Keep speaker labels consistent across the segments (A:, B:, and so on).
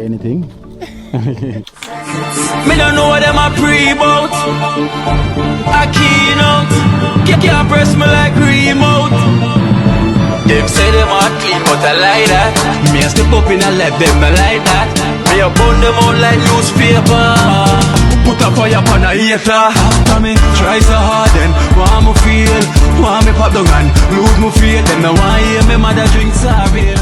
A: anything.
B: Me don't know what them a pre about. A Kino, can't press me like remote. Them say them a clean, but I like that. Me a step up in a left, them I like that. Me a burn them out like newspaper. Put a fire upon a hater. After me try so hard, then want me feel, want me pop down and lose me faith. Then me want hear me mother drink sorry.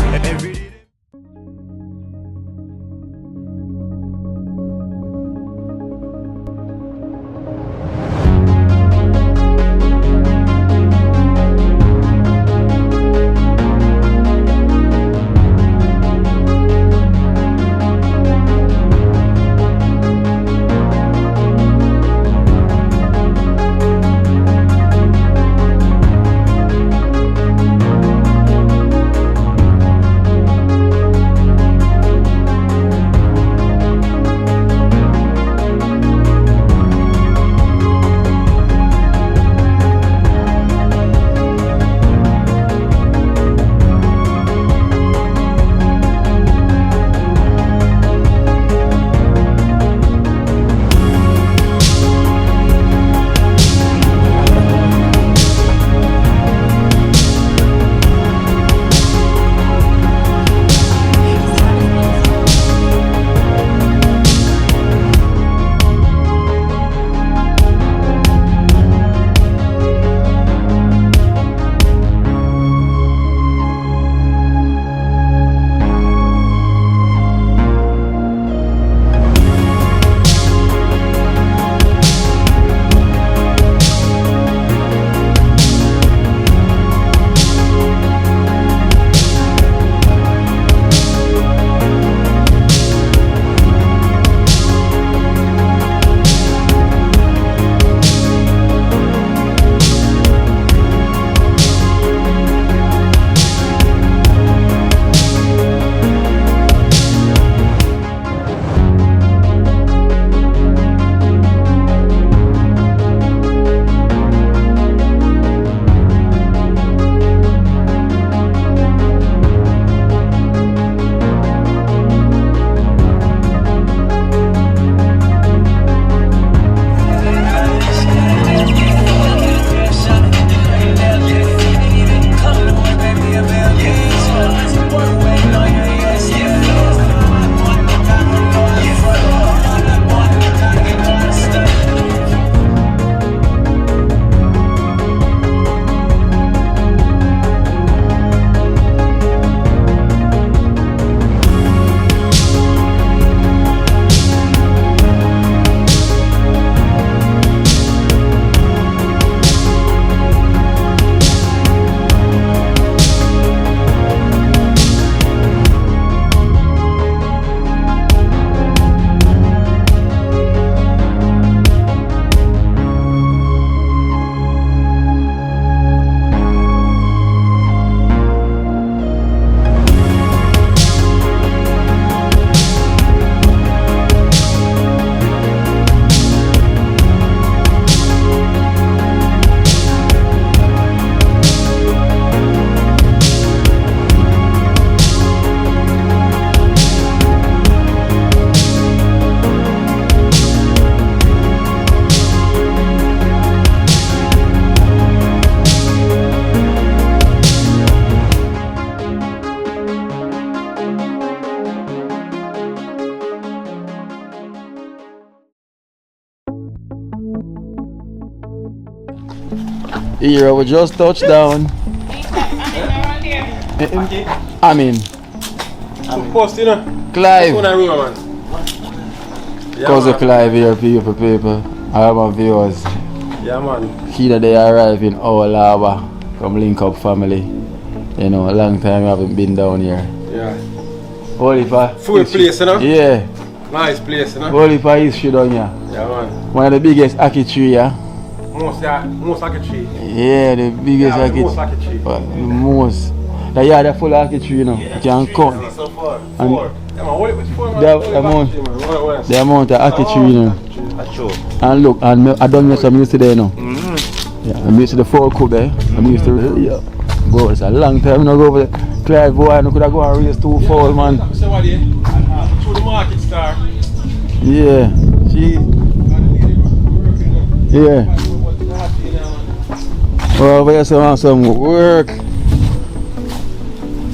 A: Here we just touched down. I mean,
C: Post, you know.
A: Clive.
C: Yeah,
A: Cousin Clive here, people. I have my viewers.
C: Yeah, man.
A: Here they arrive in our Habour. Come link up family. You know, a long time I haven't been down here.
C: Yeah.
A: Holy pa.
C: Full place, you know?
A: Yeah.
C: Nice place, you know?
A: Holy pa history down here.
C: Yeah, man.
A: One of the biggest ackee tree, yeah?
C: Most ackee tree.
A: Yeah, the biggest ackee
C: most ackee tree.
A: The most. The yard are full of ackee tree, you know. You can cut.
C: So far.
A: And
C: Four. Yeah, man, what it was for, man?
A: the amount of ackee tree, you know. And look, and I don't know some used to there, you know. Yeah, I'm used to the 4 cup there. I'm used to yeah. Bro, it's a long time I go over there. Clive boy, I could have go and race 2 foul, man.
C: the market star.
A: Yeah. She. Yeah. Well, over here, some work.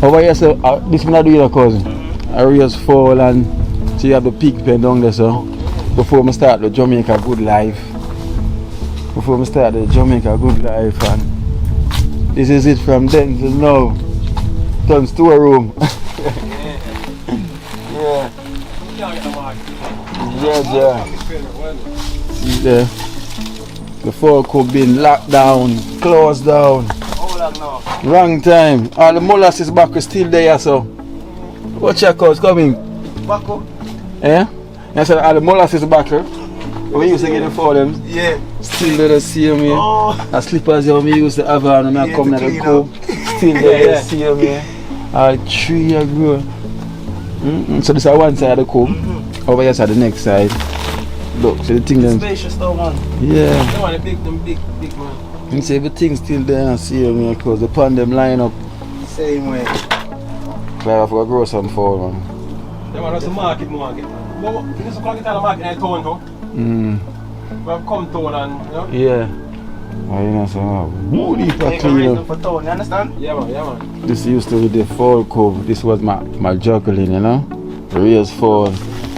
A: Over here, so this one I do your cousin. I raise fall and she have the pig pen down there, so before I start the Jamaica good life. And this is it from then to now. Turns to a room. Yeah. Yeah. See there. The folk have been locked down, closed down.
D: How long now?
A: Wrong time. All the molasses back is still there, so. What check out coming?
D: Back up?
A: Eh? I said all the molasses back here. We used to get them for them.
D: Yeah.
A: Still there, see me.
D: Oh.
A: The slippers you used to have on when I come to the
D: Kino.
A: coop. Still there, see me. All tree are grow. So this is one side of the coop. Over here is the next side. Look, so the thing then.
D: Spacious though, man.
A: Yeah.
C: They want big man.
A: You see everything still there and see me because the pan them line up.
D: Same way.
A: But I have to grow some for man.
C: They want us to market. Well, you just call it a market in town too. We have come town and, you know?
A: Yeah. Oh, you know, so woody for
D: Take a
A: clean
D: reason
A: up.
D: for town, you understand?
C: Yeah man.
A: This used to be the fall cove. This was my juggling, you know. Raise fall.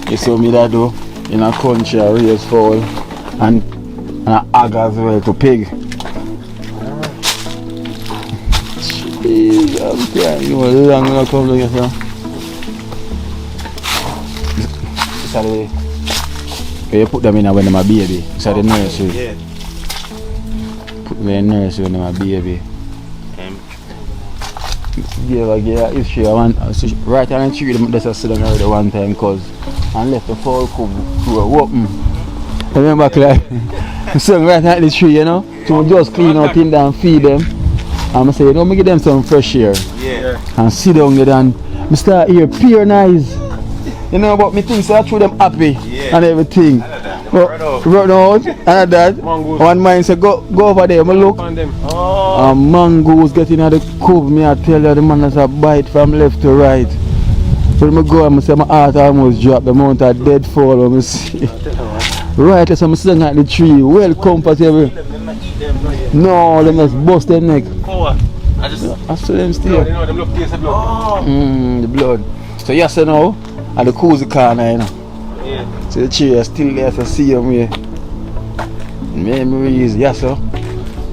A: You saw me that do in a country, I raise fall and I ag as well to pig. Jeez, I'm crying. You know, long when I come to you, sir. This is the you put them in when they're a baby. This is the nursery.
D: Yeah.
A: Put them in the nursery when they're a baby. Yeah, if she want, right on the tree, that's a sit down already one time because I left the fall come grow up. Remember, Clive? So right on the tree, you know, so we just clean out in there and feed them. And I say, you know, me give them some fresh air.
D: Yeah.
A: And sit down there and I start here, pure nice. You know about me things, so I throw them happy and everything. Run out and that.
C: Mongoose.
A: One mind say, go over there, I look.
C: Find them.
D: Oh.
A: And mangoes getting at the cove, me I tell you the man has a bite from left to right. When I go and I say my heart almost drop the amount of dead fall when I see. Right, so I'm sitting at the tree, well comfortable. No, they must bust their neck.
D: I
A: saw them
C: You
A: still.
C: know, them look taste of blood.
D: Oh.
A: The blood. So yes, you know, and the cozy corner, you know.
D: Yeah.
A: So the tree is still there to see them here. Memories, yes sir.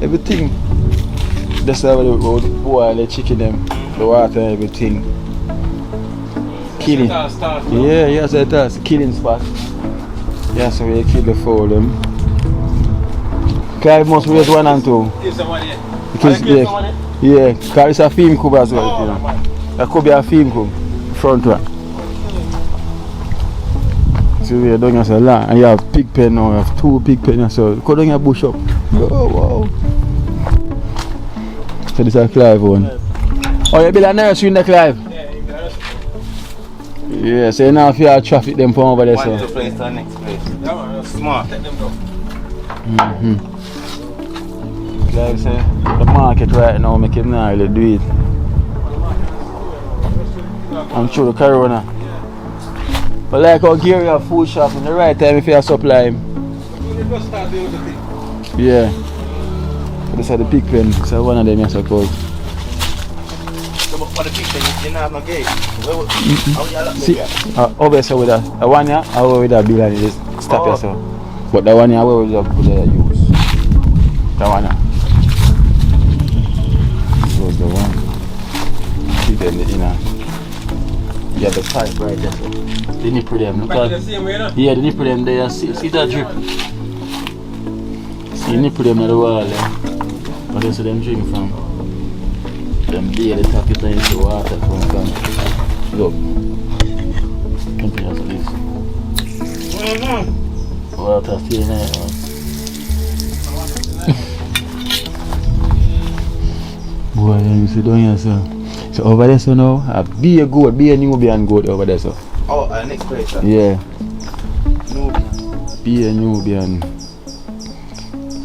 A: Everything. That's how the boil the chicken them, the water and everything. Killing.
C: Start.
A: Yeah, yes it is. Killing spot. Yes, so we kill the fowl them. Clive must raise 1 and 2.
C: Give someone here.
A: Because yeah, because it's a film cube as well, you know. That could be a film cube. Front one. So we are doing as a land and you have pig pen now, you have 2 pig pens, so go down your bush up. Oh wow. So this is a Clive one. Oh, you build a nursery in the Clive? Yeah, so you now if you have traffic them from over there,
D: One
A: so.
D: place to the next place.
C: Yeah man.
D: Smart.
C: Take them down.
A: Clive say, the market right now make him not really do it. I'm sure the corona. But like how Gary have food shop in the right time if you have supply him.
C: Just start doing the thing.
A: Yeah. So this is the pig pen, so one of them I suppose.
D: So, but for the picture, you don't have no gate. How you lock
A: See,
D: the gate?
A: over so with that, the one here, I will with that bill and just stop yourself. But the one here, I will with the use. The one here. This was the one. See them in the inner. Yeah, the pipe right there. So. The nipple them. Look
C: Back in the
A: at,
C: same way, no?
A: yeah, the nipple them there. See that drip? See the nipple them on the wall there. But that's where them drink from. Them there, they tap it into water from them. Look. Continue to this. Water still in there. Boy, you see down here, sir. So over there, so now, be a goat, be a Nubian goat over there, so.
D: Oh, next place, sir.
A: Yeah,
D: No.
A: be a Nubian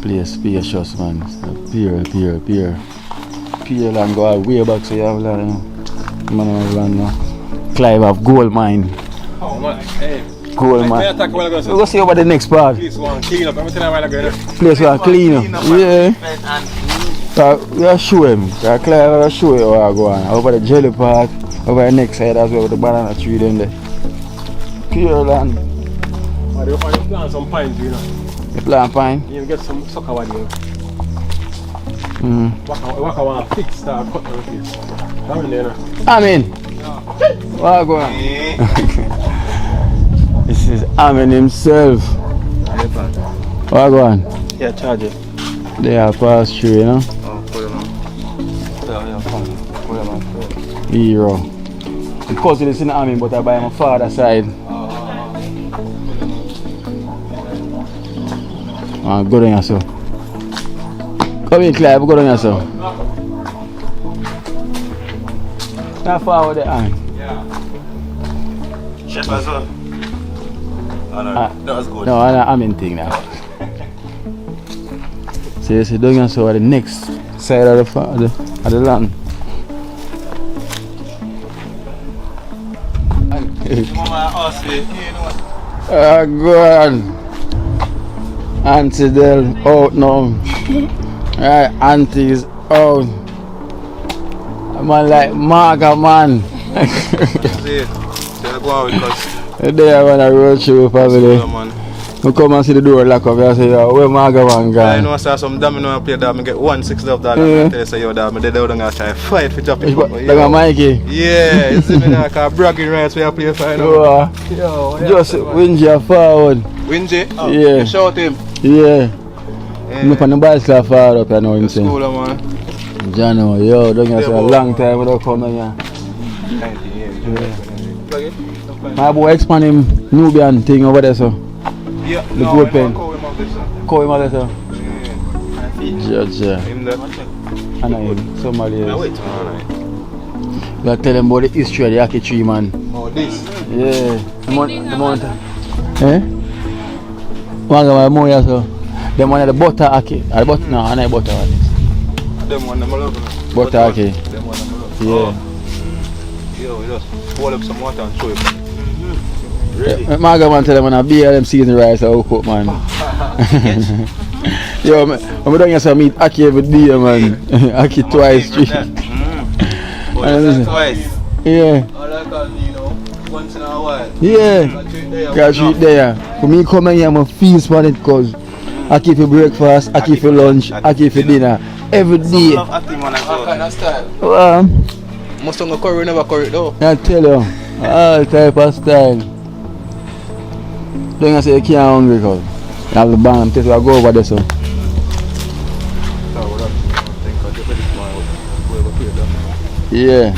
A: place, spacious man. So pure. Pure land go all way back, so you have land, man, land now. Clive have gold mine.
C: Oh, Oh man, hey.
A: Cool,
C: May I
A: man.
C: talk while ago,
A: We'll
C: sir?
A: go see over the next part.
C: Please, one clean up. I'm telling you while ago.
A: Place one clean up. Yeah. So we'll show him. So Claire will show you where I go on. Over the jelly park, over the next side as well with the banana tree then there. Pure land.
C: You plant some pines, you know.
A: You plant pine?
C: You get some sucker one here.
A: Mm.
C: Waka one fix start cut the face. Come in there now.
A: Amin. Where I go on? This is Amin himself. Where I go on?
D: Yeah, charge it.
A: They are past through, you know?
D: Oh, put it on. Yeah, come. Put it on.
A: Hero. The cousin is in Amin, but I by my father's side. Go down yourself. Come in, Clive, go down yourself. Not forward the hand.
D: Chef as well. Oh, no, that was good.
A: No, I'm in thing now. So you see, down yourself at the next side of the land.
D: Mama asked me, you know what?
A: Go on. Auntie Del out now. Right, Auntie is out. Man like Marga man.
D: See, I go out because
A: They are on a road show family.
D: man.
A: We come and see the door lock up. I say, yo, where Marga man
D: I
A: gone?
D: know I saw some domino and play that. I get 1-6 of that.
A: Yeah.
D: I tell you, say, yo, that. I did that. I'm going to try to fight for dropping.
A: Like a Mikey.
D: Yeah, you see me like a bragging rights where I play final.
A: Oh,
D: Yo,
A: just win your forward.
D: Wingy? Oh,
A: Yeah.
D: You shout him.
A: Yeah. I'm up on the bicycle forward up, you know what I'm
D: That's
A: saying?
D: cool, man.
A: Jano, yo, don't you say a long time without coming here.
D: 90 years. Plug it.
A: My boy expand him Nubian thing over there, so.
D: Yeah,
A: The
D: no,
A: gold
D: I
A: pen.
D: don't call him out this, sir.
A: Call him out there, so.
D: Yeah.
A: Judge, yeah.
D: Him there.
A: I know him, somebody
D: Now
A: else.
D: wait. Alright.
A: You tell them about the history of the Aki tree, man.
D: Oh, this.
A: Yeah. The mountain. Eh? One of my more, so. Them one of the butter Aki. No, I know butter one.
D: Them one, them I love.
A: Butter Aki.
D: Them one, them I love.
A: Yeah.
D: Yo, we just boil up some water and throw it.
A: My man tell them when I be them season rice I cook, man. Yo, I'm doing you some meat Aki every day, man. Aki twice, three.
D: Twice.
A: Yeah.
D: I like that, you know, once in a while.
A: Yeah. Catch it there. For me coming here, I'm a feast on it because I keep for breakfast, I keep for lunch, I keep for dinner. Every day.
D: Some love acting man as well. Kind of style. Most of the curry never curry though.
A: I tell you, all type of style. Don't you say you can't hungry because you have the band, take I go over there, so. Yeah.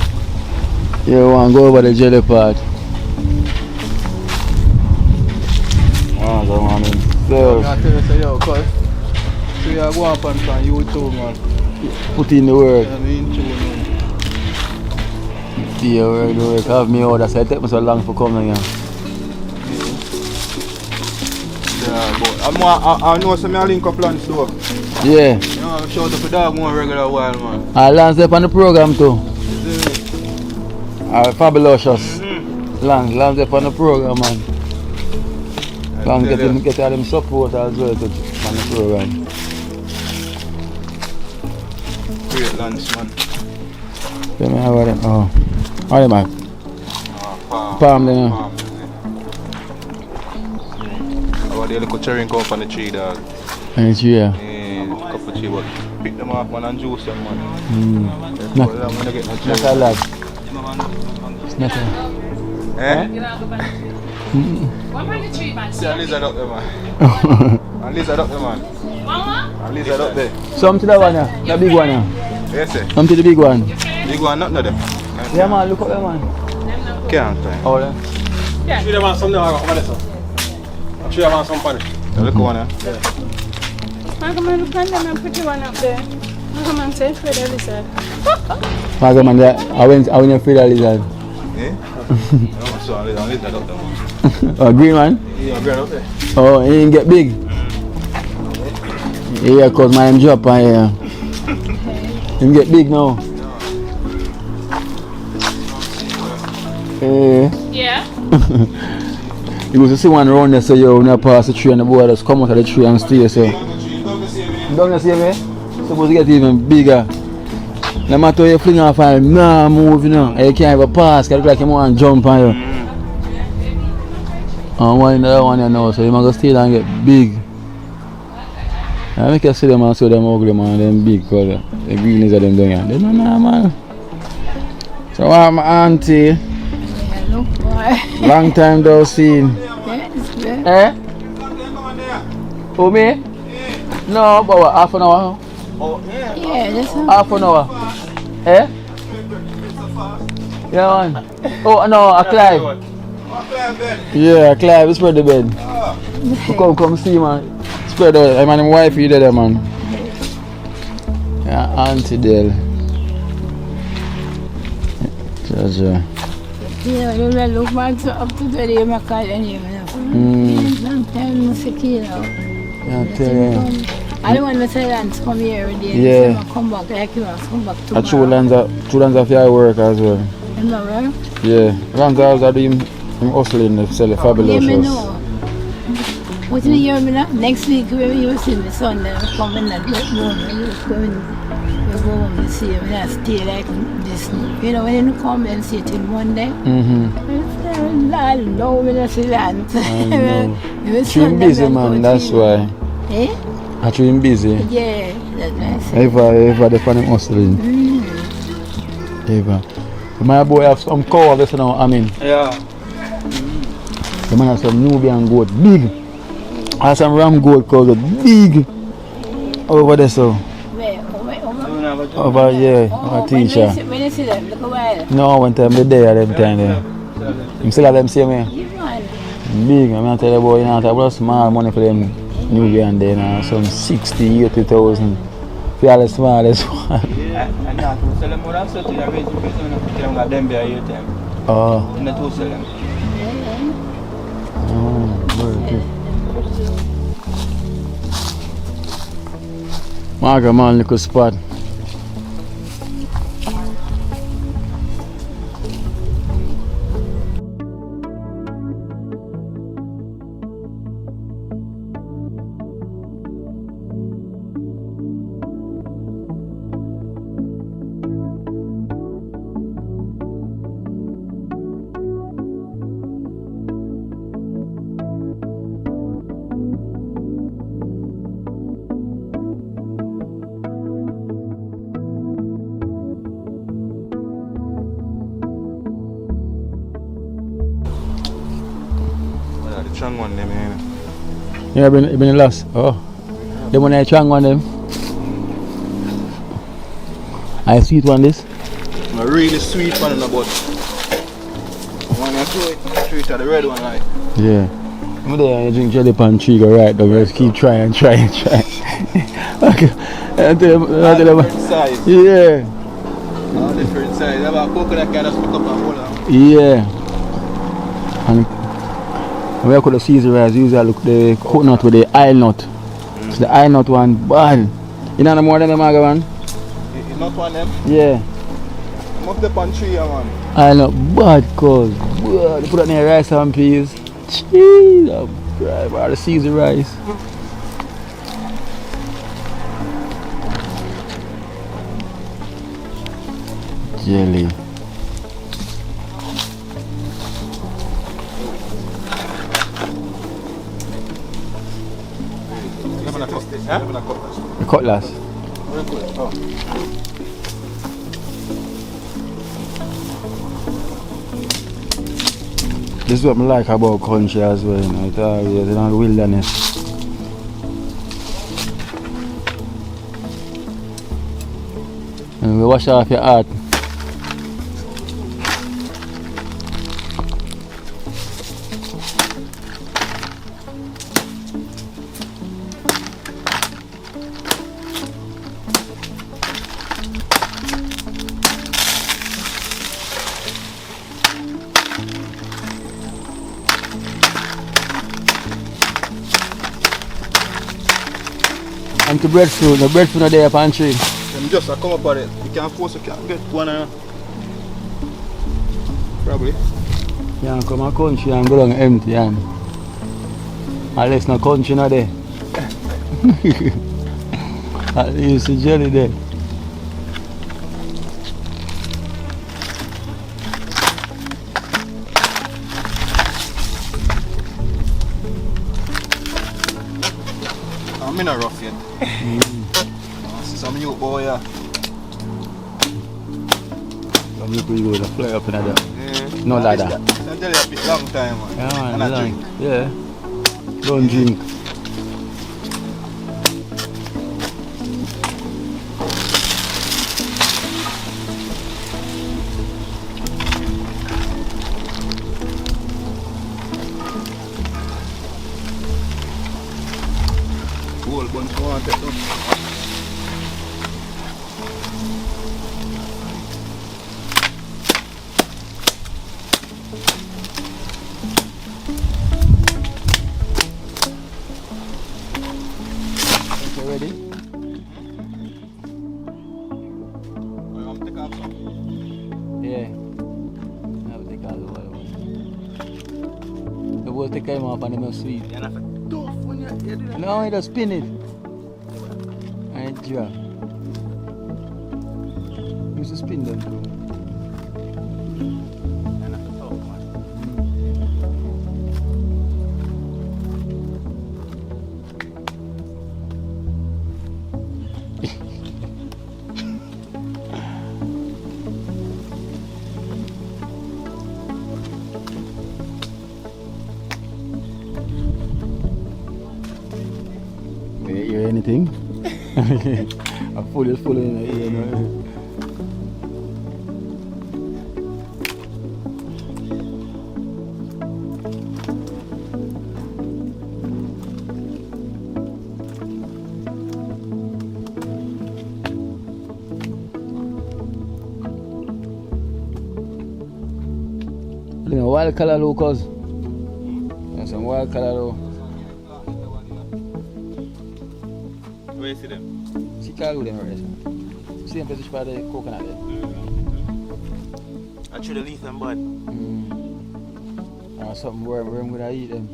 A: You want to go over the jelly part. Oh, go on himself.
D: I tell you, say, yo, cuz. So you go up on YouTube, man.
A: Put in the work.
D: I mean, true, man.
A: Yeah, work. Have me order, so it take me so long for coming here.
D: Yeah, but I know some of link up plans though.
A: Yeah.
D: You know, shout out to dog more regular while, man.
A: I Lance up on the program too. Fabulous. Lance up on the program, man. Lance get all them support as well to, on the program.
D: Great Lance, man.
A: Tell me how are them? Oh. How are they, man? Palm them.
D: Palm. How are the little cherry come from the tree, dog?
A: And it's here.
D: Yeah, a couple tree, but pick them off, man, and juice them, man.
A: Not,
D: I'm gonna get no
A: not
D: cherry.
A: a lot. It's not a
D: Eh?
E: What kind of tree, man?
D: See a lizard up there, man. A lizard up there, man.
E: Mama?
D: A lizard up there.
A: Some to the one, yeah. The big one, yeah.
D: Yes, sir.
A: Some to the big one.
D: Big one, not there.
A: Yeah, man, look up there, man.
D: Can't try.
A: Oh, yeah.
C: Should have some now, over there, sir. Should have some funny.
D: Look one, eh?
E: Come on, look at them pretty one up there. Come on, say Fred lizard.
A: Maga man, I went afraid of lizard.
D: Eh? No, so a lizard up there, man.
A: Oh, green man?
D: Yeah, I'm up there.
A: Oh, he didn't get big. Yeah, cause my drop and yeah. Him get big now.
E: Yeah?
A: You used to see one round there, so you when you pass the tree and the boy just come out of the tree and stay. So don't you see me? Supposed to get even bigger. No matter how you fling off and nah move, you know, and you can't even pass, because it look like you want to jump on you. And one in the other one you know, so you must stay there and get big. I make you see them and see them ugly man, them big, because the greenies of them down here. They don't know man. So I'm my auntie.
E: Yeah, look boy.
A: Long time though seen.
E: Yes, good.
A: Eh? Who me? No, but what, half an hour?
D: Oh, yeah.
E: Yeah, that's all.
A: Half an hour. Eh? Yeah man. Oh no, a Clive. Yeah, Clive, spread the bed. Come see man. Spread out. I'm my wife you there man. Yeah, Auntie Dale. Jaja.
E: Yeah, you will look back to up to the day my call and you know. Long time no see Kino.
A: Yeah, tell you.
E: I don't want to say that come here every day.
A: Yeah.
E: So come back like you want to come back
A: A
E: tomorrow.
A: two lands of your work as well.
E: You know, right?
A: Yeah. Lands are doing hustling to sell the fabulous.
E: Yeah, me know. What do you hear me now? Next week when you see me Sunday, I come in and let go and you go home to see him and I stay like this. You know, when you come and see it in one day, I know when I see that.
A: I know. She's busy man, that's why.
E: Eh?
A: Actually busy.
E: Yeah, that's nice.
A: Eva the funny hustling. Eva. My boy have some cow this now, I mean.
D: Yeah.
A: The man has some Nubian goat, big. And some ram goat cows, big. Over there so.
E: Where?
A: Over here, our teacher.
E: When you see them, look a while.
A: No, one time they there, them time there. You still have them same way?
E: You man.
A: Big, I'm tell you about you know, I brought small money for them Nubian there now, some 60, 80,000. For all the smallest one.
D: And now to sell them more than so to the rate of person and put them got them there here time.
A: Oh.
D: And to sell them.
A: Oh, very good. Marga man, little spot.
D: Strong one them here.
A: Yeah, been lost. Oh. Them one I strong one them. I sweet one this.
D: A really sweet one in the butt. When I throw it to the red one like.
A: Yeah. I'm there you drink jelly pan tree go right down, just keep trying. Okay. I tell them.
D: Different size.
A: Yeah.
D: All different size. Have a coconut can just pick up and hold on.
A: Yeah. And when I call the Caesar rice, usually I look the coconut with the eye nut. So the eye nut one bad. You know no more than the maga one?
D: You not one them?
A: Yeah.
D: I'm up the pan tree man.
A: Eye nut bad cause they put that in the rice and peas. Jeez, I'm right, the Caesar rice. Jelly. The cutlass. This is what I like about country as well, you know, it's always in the wilderness. And we wash off your heart. And the breadfruit are there upon tree.
D: Them just come up on it. You can't force you can't get one probably.
A: You can come a country and go down empty and Unless no country no there. At least the jelly there.
D: I'm in a rough yet. Some you boy, yeah.
A: Some people you go fly up in there.
D: Yeah.
A: No ladder.
D: I tell you a bit long time, man.
A: Yeah, man,
D: And I
A: long.
D: drink.
A: Yeah. Don't drink.
D: Whole bunch of water. So.
A: You ready?
D: I'm going to take off some.
A: Yeah. I will take all the water. The will take him off and them are sweet.
D: You're not tough when you do that.
A: No, you just spin it. And it drop. You should spin them too.
D: You're not tough, man.
A: You hear anything? I'm full in the ear, you know. You know, wild color locals. There's some wild color though.
D: Where you see them?
A: Chicago them right there. Same place by the coconut there.
D: I should have leave them, bud.
A: Or something worm gonna eat them.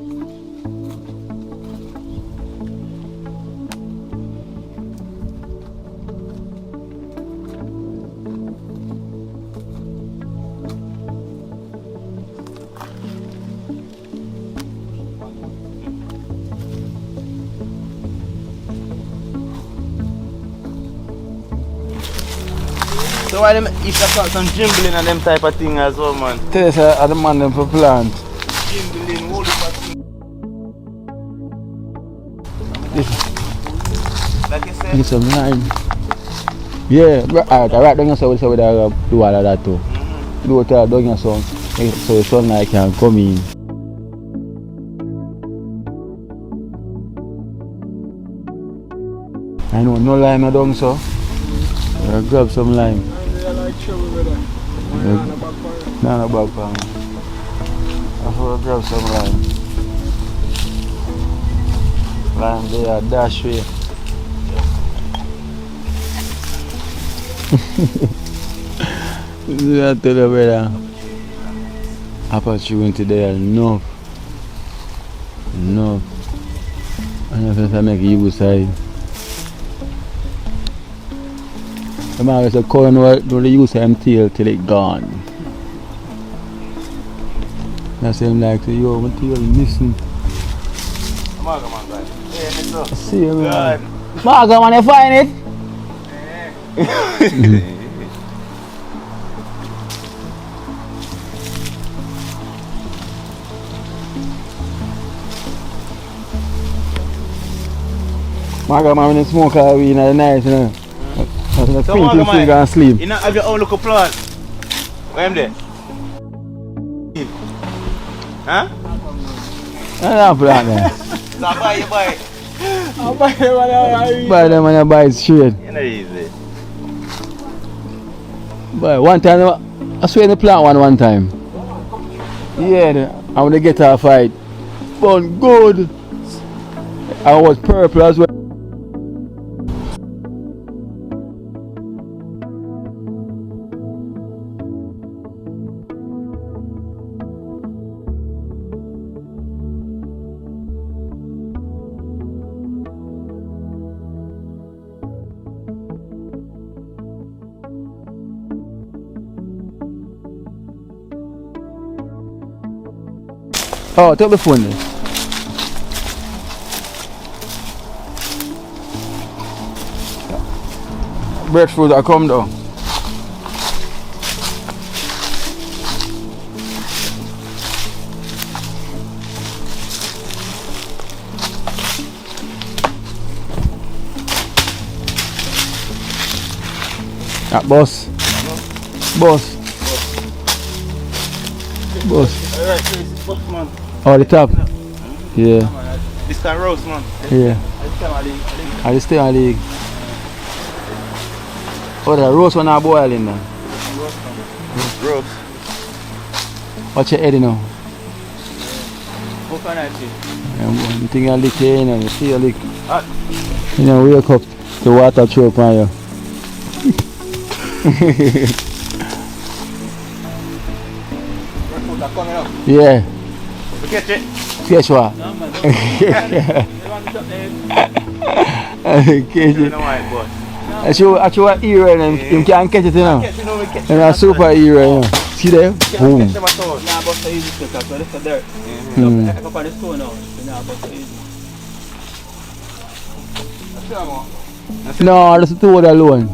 D: So why them if I got some jimbling and them type of thing as well, man?
A: Tell us how the man them for plant.
D: Jimbling, whole heap of thing. Like you said.
A: Get some lime. Yeah, right down here so we do all of that too. Do it down here so the sunlight can come in. I know no lime down so. Grab some lime. No back for me. I will grab some lime. Lime there, dash way. I tell you brother, opportunity there enough. And if I make you side. The man is a corn don't use him till it gone. That's him like say, yo, my tail missing.
D: Come on, guys. Hey, let's go.
A: See you man. Marga man, you find it? Marga man, when you smoke weed in the night, you know. So
D: Marga man,
A: you can sleep.
D: you not have your own little plant. Where am there? Huh?
A: I don't plant there.
D: So I buy, you buy.
A: Buy them and you buy it straight.
D: You know easy.
A: But one time, I swear in the plant one time. Yeah, I want to get a fight. But good. I was purple as well. Oh, take the phone then. Breadfruit I come down. Boss. Boss. Boss.
D: Alright, so it's boss man.
A: Oh, the top. Yeah.
D: This can roast man.
A: Yeah. I just stay on the league. Oh, the roast one are boiling now.
D: Roast.
A: Watch your head you know.
D: How can I see?
A: You think I lick here, you know, you see a lick. You know, wake up, the water choke on you. Yeah.
D: Catch it.
A: Catch what? Catch it. Actually, hero and him can't catch it, you know. And a super hero, you know. See there? Boom. No, that's two alone.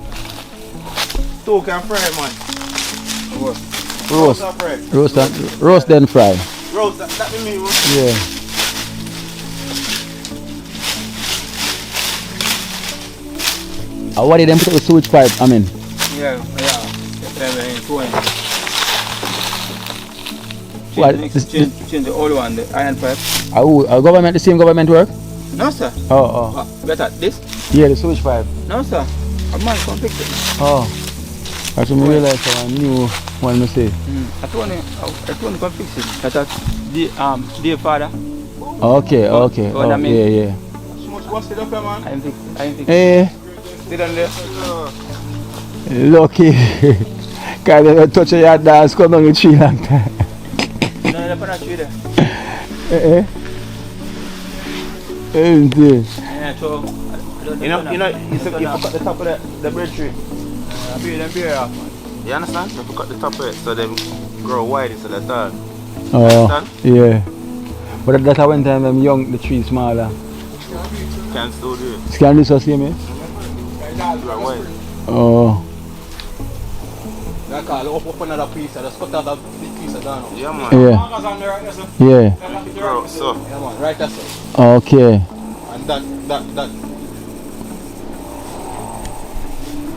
D: Two can fry man.
A: Roast then fry.
D: Roast, that be me man.
A: Yeah. What did them put up the sewage pipe? I mean.
D: Yeah.
A: What?
D: Change the old one, the iron pipe.
A: Our government, the same government work?
D: No sir.
A: Oh.
D: Better this?
A: Yeah, the sewage pipe.
D: No sir. A man come fix it.
A: Oh. That's what I realize I knew what to say.
D: I told him come fix it. That's dear father.
A: Okay.
D: Oh,
A: Yeah.
D: What's it up here man? I think.
A: Hey.
D: Sit down there.
A: Lucky. Because they don't touch your dance, come on the tree long time.
D: No, they're not tree there. Yeah, so you cut the top of the bread tree. Beer off, man. You understand? You cut the top of it so they grow wide instead of tall.
A: Oh, yeah. But that's how one time them young, the tree smaller.
D: Can still do it.
A: Can do so same, eh?
D: Grow wide.
A: Oh.
C: I call up another piece, I just cut out that big piece of down.
D: Yeah man.
A: Yeah.
D: Grow, so.
C: Yeah man, right there so.
A: Okay.
C: And that.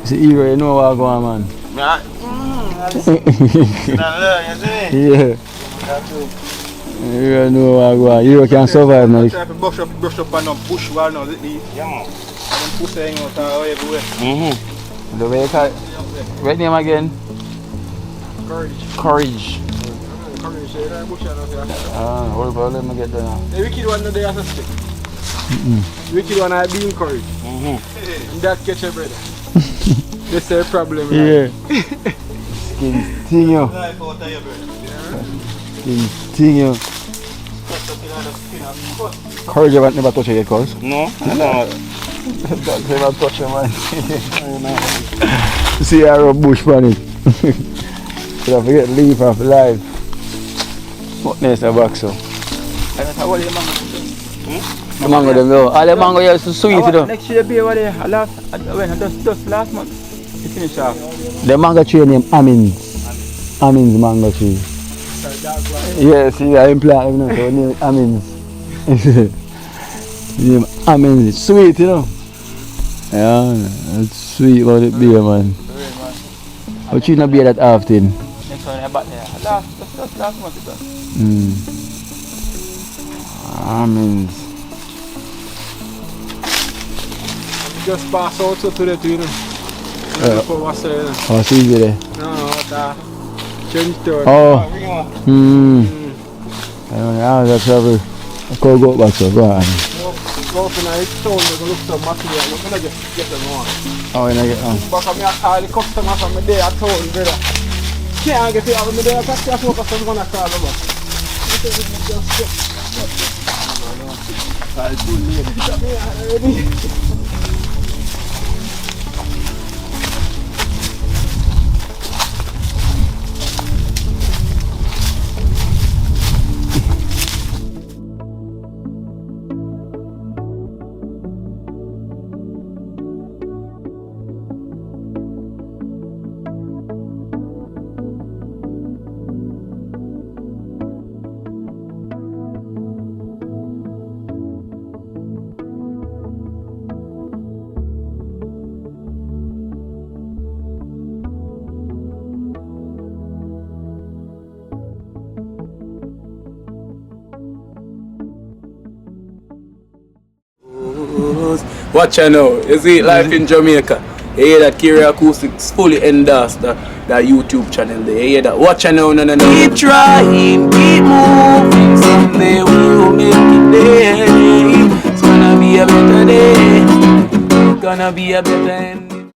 A: See, you know what going on, man.
D: Yeah.
A: Yeah. You know what going on. You can survive now.
C: Try to brush up on a bush wall now, is it?
D: Yeah man.
C: And push hang out everywhere.
A: The way you call it. What name again?
C: Courage.
A: Courage.
C: Courage, yeah, bush out there.
A: What about let me get there now?
C: The wicked one there as a stick. Wicked one I be encouraged. That catch a brother. That's the problem.
A: Yeah. Skin thing you. Skin thing you. Courage never touch your cause.
D: No.
A: Don't never touch your man. See I rub bush on it. Should I forget leaf off live. What next a box so? The mango them go. All the mango here is so sweet you know.
D: Next year be over there. Just last month. It finished off.
A: The mango tree named Amins. Amins mango tree. Yes, I implant you know, so name Amins. Name Amins. It's sweet, you know. Yeah, it's sweet about it beer man. But you not beer that often.
D: Next one I bought there. Last month it was.
A: Amins.
C: Just pass out to the two, you know.
A: Oh, see you there.
C: No, that change to
A: Oh. I don't know, that's travel. I could go back so go on.
C: go up in a town, they look some material. I'm going to just get them on.
A: Oh, you get on.
C: But I'm all the customers from there at town, brother. Can't get it out of me there, because that's what I'm going to call them up. I'll do it. Watch out now. You see, life in Jamaica. You hear that Kiri Acoustics fully endorsed that YouTube channel there. You hear that? Watch out now, no. Keep trying, keep moving. Someday we will make it there. It's gonna be a better day. Gonna be a better end.